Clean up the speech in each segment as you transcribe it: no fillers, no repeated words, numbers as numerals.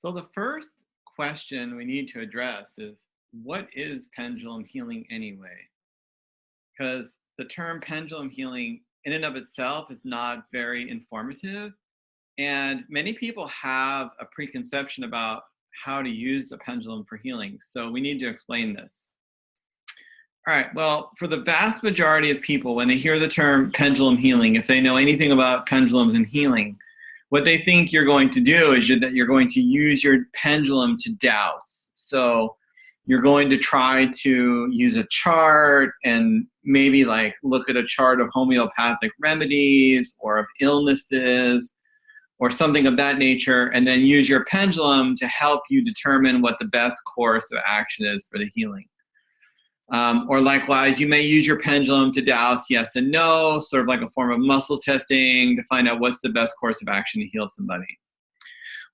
So the first question we need to address is, what is pendulum healing anyway? Because the term pendulum healing in and of itself is not very informative. And many people have a preconception about how to use a pendulum for healing. So we need to explain this. All right, well, for the vast majority of people, when they hear the term pendulum healing, if they know anything about pendulums and healing, what they think you're going to do is that you're going to use your pendulum to dowse. So you're going to try to use a chart and maybe like look at a chart of homeopathic remedies or of illnesses or something of that nature, and then use your pendulum to help you determine what the best course of action is for the healing. Or likewise, you may use your pendulum to dowse yes and no, sort of like a form of muscle testing to find out what's the best course of action to heal somebody.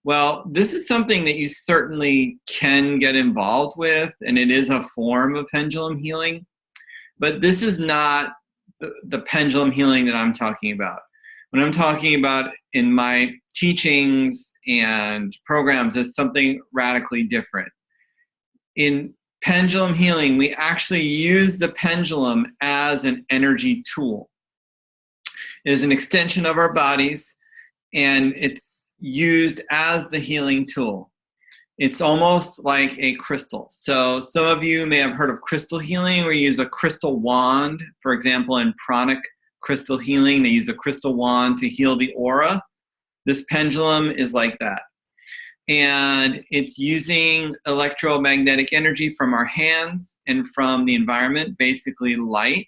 Well, this is something that you certainly can get involved with, and it is a form of pendulum healing, but this is not the pendulum healing that I'm talking about. What I'm talking about in my teachings and programs is something radically different. In pendulum healing, we actually use the pendulum as an energy tool. It is an extension of our bodies, and it's used as the healing tool. It's almost like a crystal. So some of you may have heard of crystal healing, where you use a crystal wand. For example, in pranic crystal healing, they use a crystal wand to heal the aura. This pendulum is like that. And it's using electromagnetic energy from our hands and from the environment, basically light.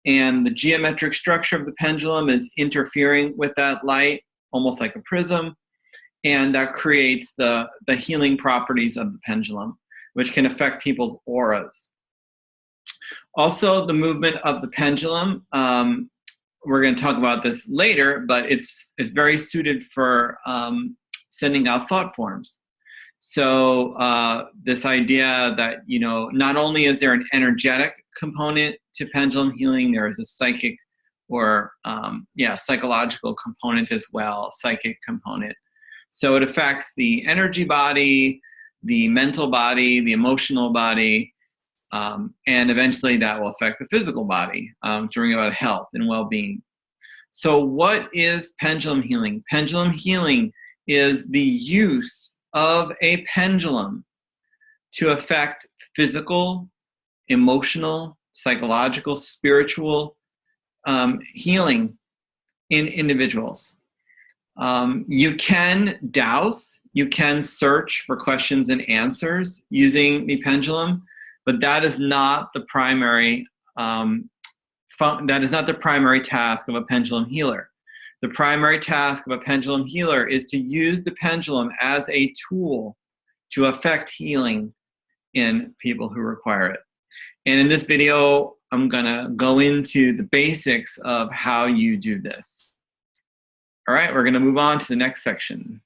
And the geometric structure of the pendulum is interfering with that light, almost like a prism. And that creates the healing properties of the pendulum, which can affect people's auras. Also, the movement of the pendulum, we're going to talk about this later, but it's very suited for sending out thought forms. So this idea that, not only is there an energetic component to pendulum healing, there is a psychic or psychological component as well, psychic component. So it affects the energy body, the mental body, the emotional body, and eventually that will affect the physical body, to bring about health and well-being. So what is pendulum healing? Pendulum healing is the use of a pendulum to affect physical, emotional, psychological, spiritual healing in individuals. You can dowse, you can search for questions and answers using the pendulum, but that is not the primary task of a pendulum healer. The primary task of a pendulum healer is to use the pendulum as a tool to affect healing in people who require it. And in this video, I'm gonna go into the basics of how you do this. All right, we're gonna move on to the next section.